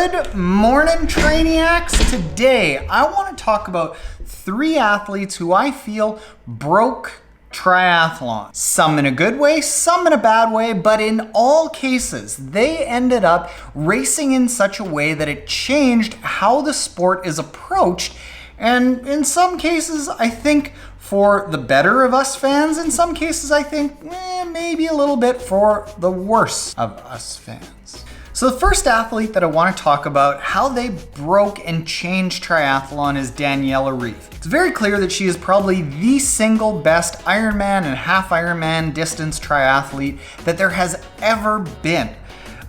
Good morning, Trainiacs. Today, I want to talk about 3 athletes who I feel broke triathlon. Some in a good way, some in a bad way, but in all cases, they ended up racing in such a way that it changed how the sport is approached. And in some cases, I think for the better of us fans. In some cases, I think maybe a little bit for the worse of us fans. So the first athlete that I want to talk about how they broke and changed triathlon is Daniela Ryf. It's very clear that she is probably the single best Ironman and half Ironman distance triathlete that there has ever been.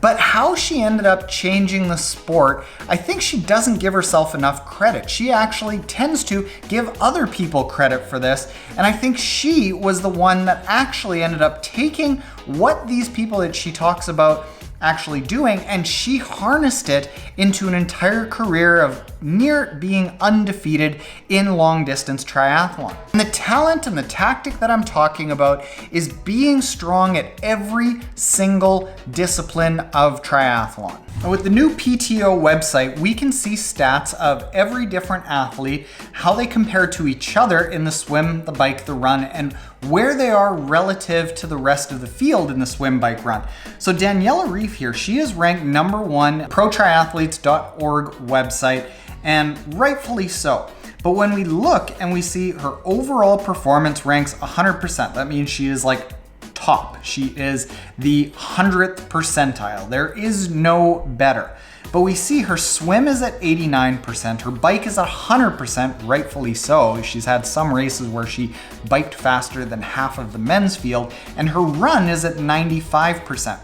But how she ended up changing the sport, I think she doesn't give herself enough credit. She actually tends to give other people credit for this, and I think she was the one that actually ended up taking what these people that she talks about actually doing, and she harnessed it into an entire career of near being undefeated in long distance triathlon. And the talent and the tactic that I'm talking about is being strong at every single discipline of triathlon. And with the new PTO website, we can see stats of every different athlete, how they compare to each other in the swim, the bike, the run, and where they are relative to the rest of the field in the swim, bike, run. So Daniela Ryf here, she is ranked number 1 protriathletes.org website, and rightfully so. But when we look and we see her overall performance ranks 100%, that means she is like top. She is the 100th percentile. There is no better. But we see her swim is at 89%, her bike is at 100%, rightfully so. She's had some races where she biked faster than half of the men's field, and her run is at 95%.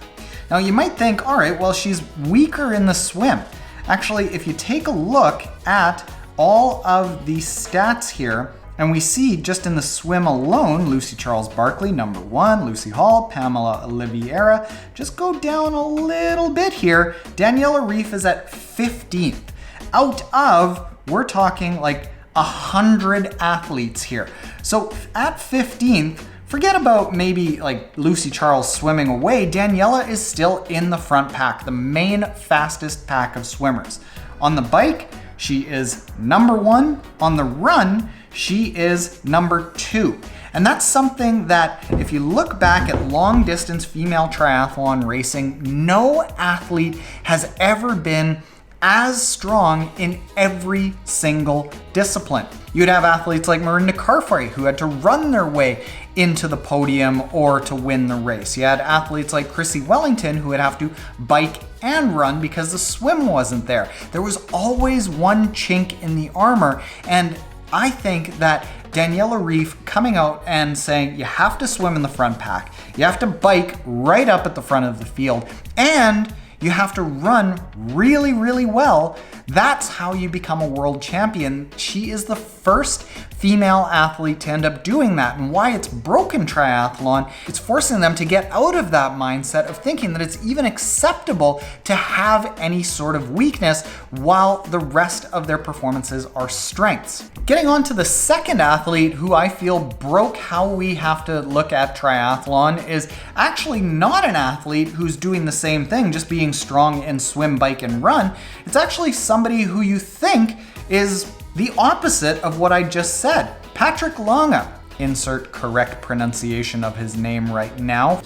Now you might think, all right, well, she's weaker in the swim. Actually, if you take a look at all of the stats here, and we see just in the swim alone, Lucy Charles Barkley, number 1, Lucy Hall, Pamela Oliveira. Just go down a little bit here. Daniela Ryf is at 15th. Out of, we're talking like 100 athletes here. So at 15th, forget about maybe like Lucy Charles swimming away. Daniela is still in the front pack, the main fastest pack of swimmers. On the bike, she is number 1. On the run, she is number 2. And that's something that if you look back at long distance female triathlon racing, no athlete has ever been as strong in every single discipline. You'd have athletes like Marinda Carfrae who had to run their way into the podium or to win the race. You had athletes like Chrissy Wellington who would have to bike and run because the swim wasn't there. There was always one chink in the armor, and I think that Daniela Ryf coming out and saying you have to swim in the front pack, you have to bike right up at the front of the field, and you have to run really, really well. That's how you become a world champion. She is the first female athlete to end up doing that. And why it's broken triathlon, it's forcing them to get out of that mindset of thinking that it's even acceptable to have any sort of weakness while the rest of their performances are strengths. Getting on to the second athlete who I feel broke how we have to look at triathlon is actually not an athlete who's doing the same thing, just being strong in swim, bike, and run. It's actually somebody who you think is the opposite of what I just said. Patrick Lange. Insert correct pronunciation of his name right now.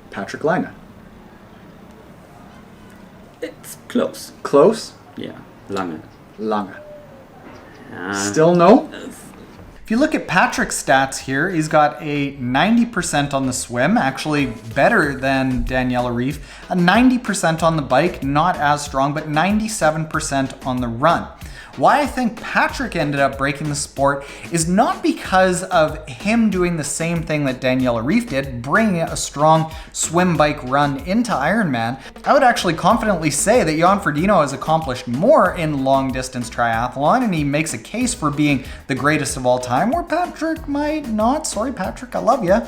Patrick Lange. It's close. Close? Yeah, Lange. Lange. Still no? If you look at Patrick's stats here, he's got a 90% on the swim, actually better than Daniela Ryf, a 90% on the bike, not as strong, but 97% on the run. Why I think Patrick ended up breaking the sport is not because of him doing the same thing that Daniela Ryf did, bringing a strong swim, bike, run into Ironman. I would actually confidently say that Jan Frodeno has accomplished more in long distance triathlon, and he makes a case for being the greatest of all time, where Patrick might not. Sorry, Patrick, I love you.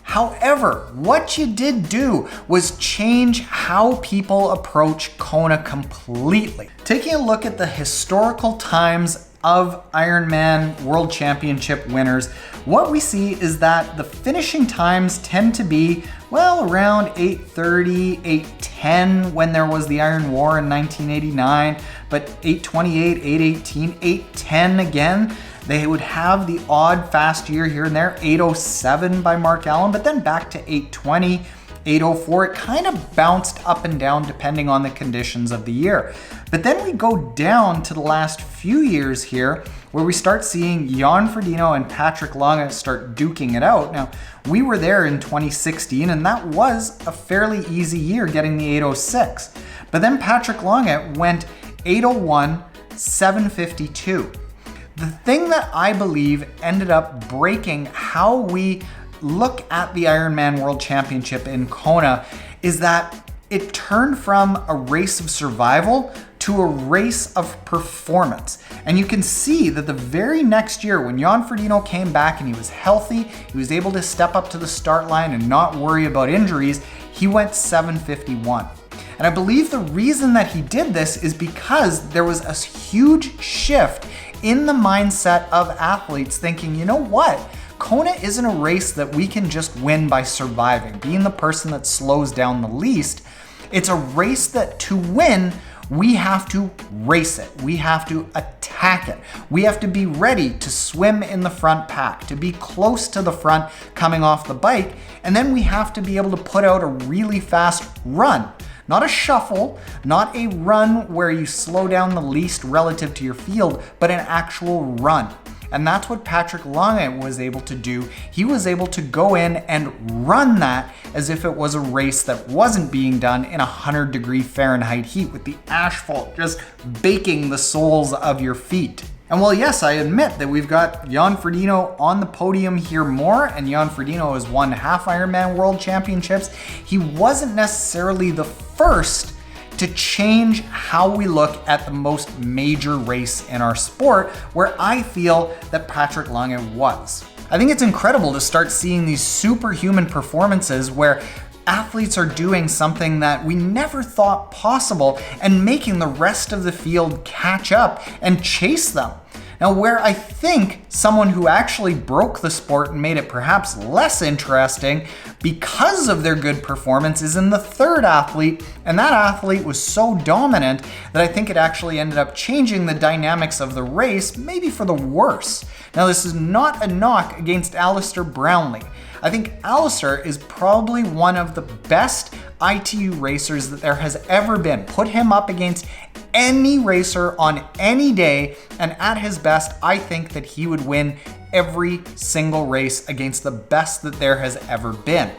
However, what you did do was change how people approach Kona completely. Taking a look at the historical times of Ironman World Championship winners, what we see is that the finishing times tend to be, well, around 8:30, 8:10 when there was the Iron War in 1989, but 8:28, 8:18, 8:10 again. They would have the odd fast year here and there, 8:07 by Mark Allen, but then back to 8:20, 8:04. It kind of bounced up and down depending on the conditions of the year. But then we go down to the last few years here where we start seeing Jan Frodeno and Patrick Lange start duking it out. Now, we were there in 2016 and that was a fairly easy year getting the 8:06. But then Patrick Lange went 8:01, 7:52. The thing that I believe ended up breaking how we look at the Ironman World Championship in Kona is that it turned from a race of survival to a race of performance. And you can see that the very next year when Jan Frodeno came back and he was healthy, he was able to step up to the start line and not worry about injuries, he went 7:51. And I believe the reason that he did this is because there was a huge shift in the mindset of athletes thinking, you know what? Kona isn't a race that we can just win by surviving, being the person that slows down the least. It's a race that to win, we have to race it. We have to attack it. We have to be ready to swim in the front pack, to be close to the front coming off the bike. And then we have to be able to put out a really fast run. Not a shuffle, not a run where you slow down the least relative to your field, but an actual run. And that's what Patrick Lange was able to do. He was able to go in and run that as if it was a race that wasn't being done in 100-degree Fahrenheit heat with the asphalt just baking the soles of your feet. And well, yes, I admit that we've got Jan Frodeno on the podium here more, and Jan Frodeno has won half Ironman World Championships. He wasn't necessarily the first to change how we look at the most major race in our sport, where I feel that Patrick Lange was. I think it's incredible to start seeing these superhuman performances where athletes are doing something that we never thought possible and making the rest of the field catch up and chase them. Now, where I think someone who actually broke the sport and made it perhaps less interesting because of their good performance is in the third athlete, and that athlete was so dominant that I think it actually ended up changing the dynamics of the race, maybe for the worse. Now, this is not a knock against Alistair Brownlee. I think Alistair is probably one of the best ITU racers that there has ever been. Put him up against any racer on any day, and at his best, I think that he would win every single race against the best that there has ever been.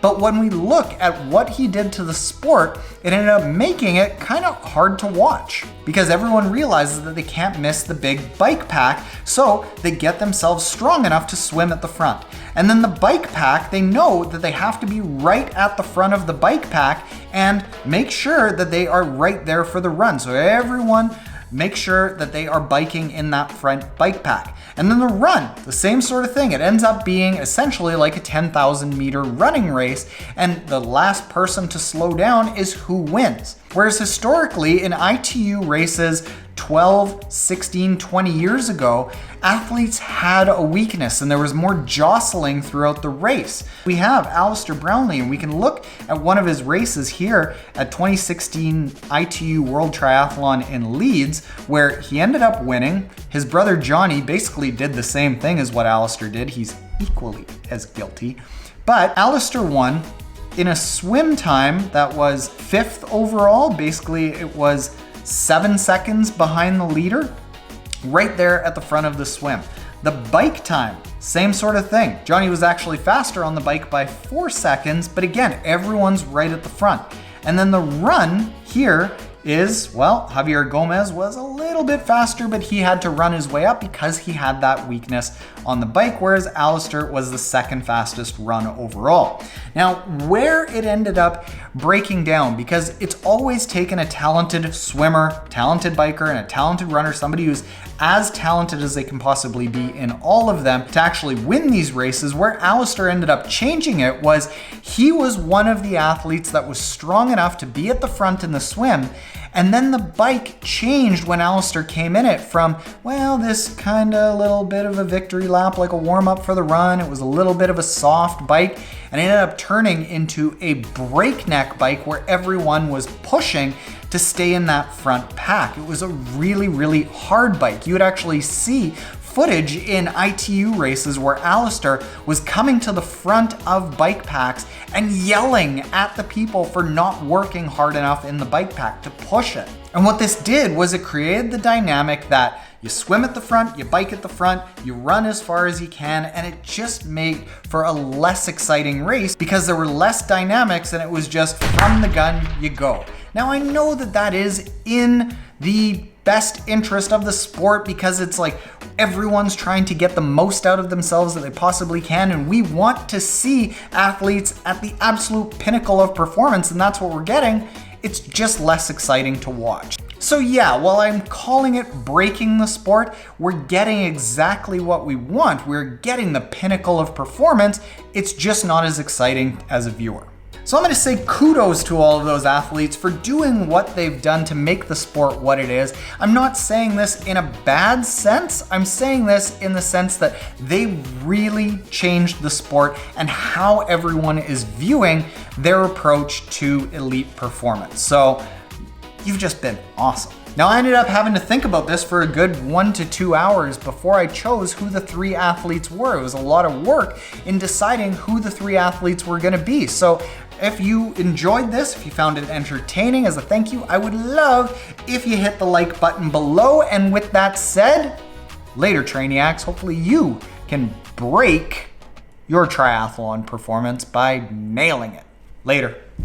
But when we look at what he did to the sport, it ended up making it kind of hard to watch because everyone realizes that they can't miss the big bike pack, so they get themselves strong enough to swim at the front. And then the bike pack, they know that they have to be right at the front of the bike pack and make sure that they are right there for the run. So everyone make sure that they are biking in that front bike pack. And then the run, the same sort of thing. It ends up being essentially like a 10,000 meter running race, and the last person to slow down is who wins. Whereas historically in ITU races 12, 16, 20 years ago, athletes had a weakness and there was more jostling throughout the race. We have Alistair Brownlee, and we can look at one of his races here at 2016 ITU World Triathlon in Leeds, where he ended up winning. His brother Johnny basically did the same thing as what Alistair did. He's equally as guilty. But Alistair won in a swim time that was 5th overall. Basically, it was 7 seconds behind the leader, right there at the front of the swim. The bike time, same sort of thing. Johnny was actually faster on the bike by 4 seconds, but again, everyone's right at the front. And then the run here is, well, Javier Gomez was a little bit faster, but he had to run his way up because he had that weakness on the bike, whereas Alistair was the second fastest run overall. Now, where it ended up breaking down, because it's always taken a talented swimmer, talented biker, and a talented runner, somebody who's as talented as they can possibly be in all of them to actually win these races. Where Alistair ended up changing it was he was one of the athletes that was strong enough to be at the front in the swim, and then the bike changed when Alistair came in it from, well, this kind of little bit of a victory lap, like a warm up for the run. It was a little bit of a soft bike, and it ended up turning into a breakneck bike where everyone was pushing to stay in that front pack. It was a really, really hard bike. You would actually see footage in ITU races where Alistair was coming to the front of bike packs and yelling at the people for not working hard enough in the bike pack to push it. And what this did was it created the dynamic that you swim at the front, you bike at the front, you run as far as you can, and it just made for a less exciting race because there were less dynamics and it was just from the gun, you go. Now I know that that is in the best interest of the sport because it's like everyone's trying to get the most out of themselves that they possibly can, and we want to see athletes at the absolute pinnacle of performance, and that's what we're getting. It's just less exciting to watch. So yeah, while I'm calling it breaking the sport, we're getting exactly what we want. We're getting the pinnacle of performance. It's just not as exciting as a viewer. So I'm going to say kudos to all of those athletes for doing what they've done to make the sport what it is. I'm not saying this in a bad sense. I'm saying this in the sense that they really changed the sport and how everyone is viewing their approach to elite performance. So you've just been awesome. Now, I ended up having to think about this for a good 1 to 2 hours before I chose who the 3 athletes were. It was a lot of work in deciding who the 3 athletes were going to be. So if you enjoyed this, if you found it entertaining, as a thank you, I would love if you hit the like button below. And with that said, later Trainiacs, hopefully you can break your triathlon performance by nailing it. Later.